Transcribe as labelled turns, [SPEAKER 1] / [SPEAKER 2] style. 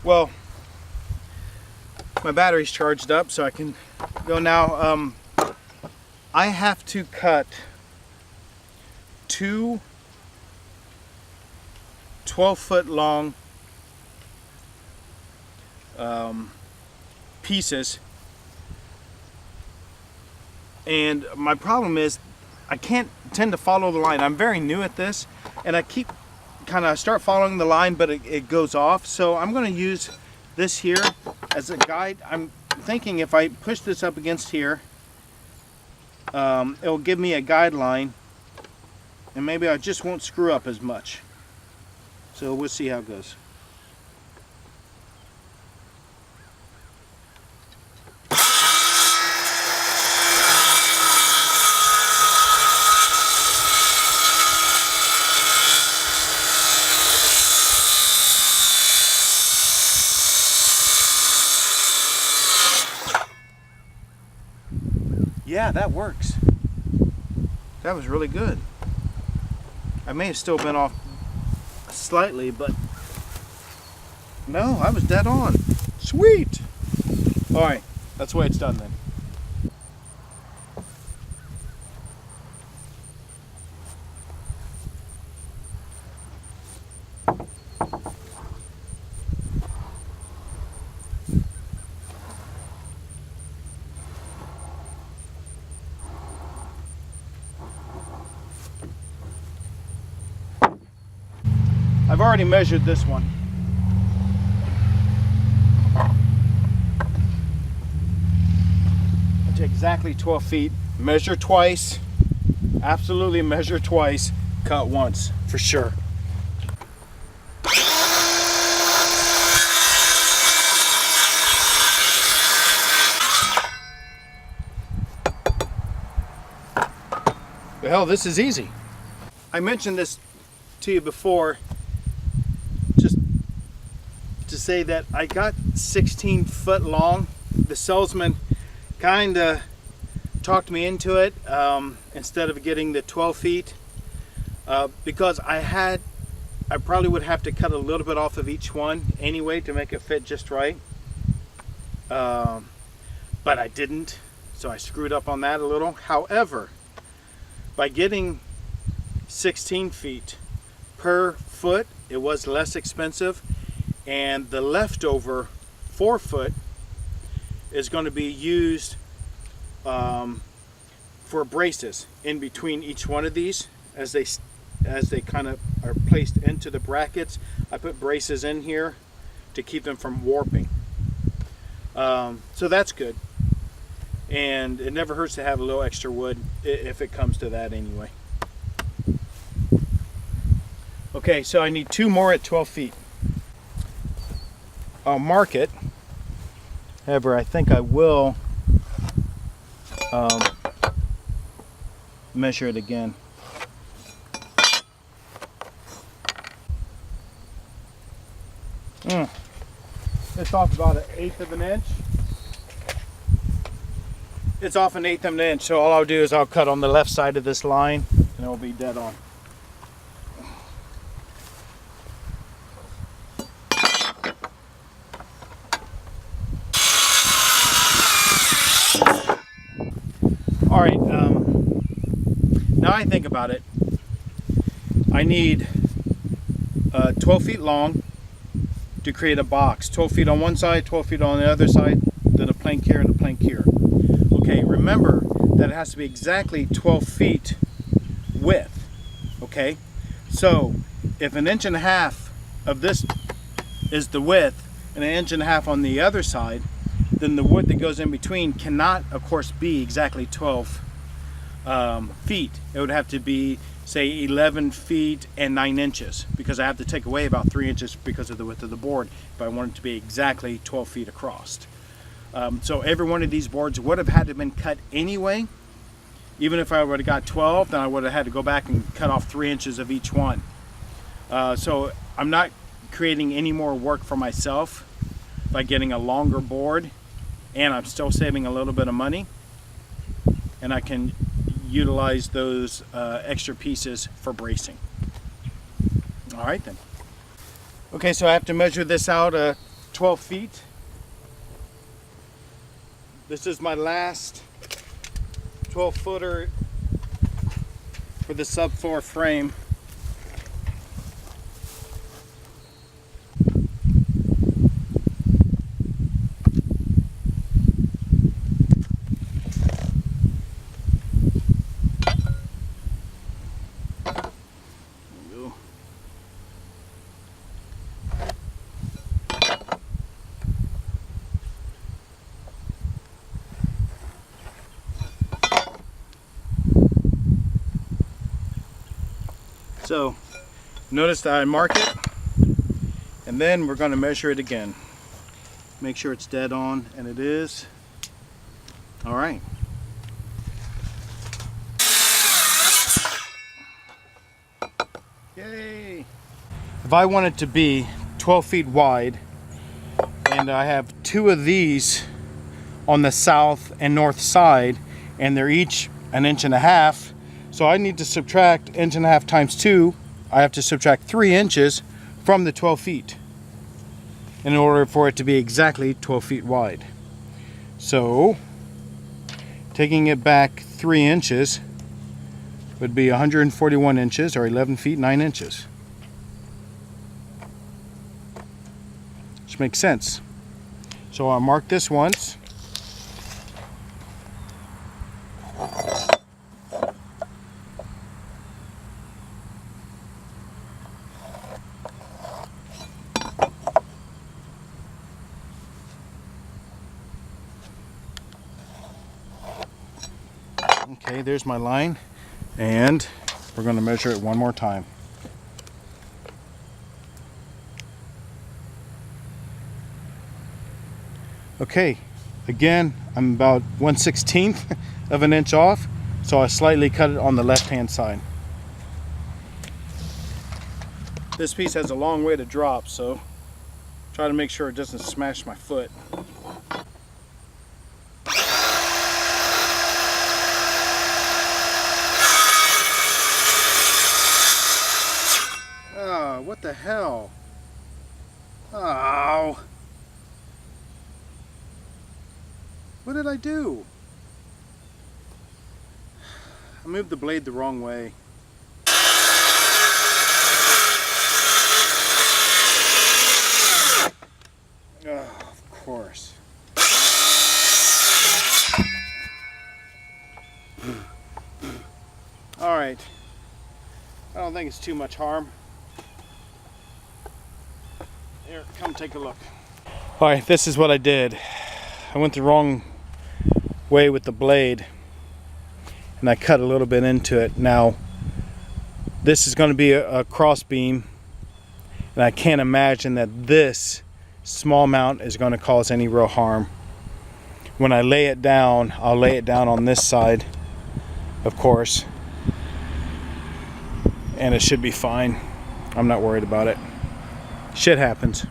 [SPEAKER 1] Well, my battery's charged up, so I can go now. I have to cut two 12-foot long pieces, and my problem is I can't tend to follow the line. I'm very new at this, and I keep kind of start following the line, but it goes off. So I'm going to use this here as a guide. I'm thinking if I push this up against here, it'll give me a guideline, and maybe I just won't screw up as much. So we'll see how it goes. Yeah, that works. That was really good. I may have still been off slightly, but no, I was dead on. Sweet. All right, that's the way it's done then. I've already measured this one. It's exactly 12 feet. Measure twice. Absolutely measure twice. Cut once, for sure. Well, this is easy. I mentioned this to you before, just to say that I got 16 foot long. The salesman kind of talked me into it instead of getting the 12 feet because I probably would have to cut a little bit off of each one anyway to make it fit just right, but I didn't, so I screwed up on that a little. However, by getting 16 feet per foot, it was less expensive, and the leftover 4 foot is going to be used for braces in between each one of these as they kind of are placed into the brackets. I put braces in here to keep them from warping, so that's good, and it never hurts to have a little extra wood if it comes to that anyway. Okay, so I need 2 more at 12 feet. I'll mark it. However, I think I will measure it again. It's off about 1/8 of an inch. It's off 1/8 of an inch, so all I'll do is I'll cut on the left side of this line, and it'll be dead on. All right, now I think about it, I need 12 feet long to create a box. 12 feet on one side, 12 feet on the other side, then a plank here and a plank here. Okay, remember that it has to be exactly 12 feet width. Okay, so if 1.5 inches of this is the width and 1.5 inches on the other side, then the wood that goes in between cannot, of course, be exactly 12 feet. It would have to be, say, 11 feet and 9 inches, because I have to take away about 3 inches because of the width of the board if I want it to be exactly 12 feet across. So every one of these boards would have had to have been cut anyway. Even if I would have got 12, then I would have had to go back and cut off 3 inches of each one. So I'm not creating any more work for myself by getting a longer board, and I'm still saving a little bit of money, and I can utilize those extra pieces for bracing. All right then. Okay, so I have to measure this out 12 feet. This is my last 12 footer for the subfloor frame. So notice that I mark it, and then we're going to measure it again. Make sure it's dead on, and it is. All right. Yay! If I want it to be 12 feet wide, and I have 2 of these on the south and north side, and they're each 1.5 inches, so I need to subtract 1.5 inches times 2. I have to subtract 3 inches from the 12 feet in order for it to be exactly 12 feet wide. So taking it back 3 inches would be 141 inches, or 11 feet 9 inches. Which makes sense. So I'll mark this once. Okay, there's my line, and we're going to measure it one more time. Okay, again, I'm about 1/16 of an inch off, so I slightly cut it on the left hand side. This piece has a long way to drop, so try to make sure it doesn't smash my foot. Oh, what the hell? Oh. What did I do? I moved the blade the wrong way. Oh, of course. All right. I don't think it's too much harm. Here, come take a look. All right, this is what I did. I went the wrong way with the blade, and I cut a little bit into it. Now, this is going to be a cross beam, and I can't imagine that this small mount is going to cause any real harm. When I lay it down, I'll lay it down on this side, of course, and it should be fine. I'm not worried about it. Shit happens.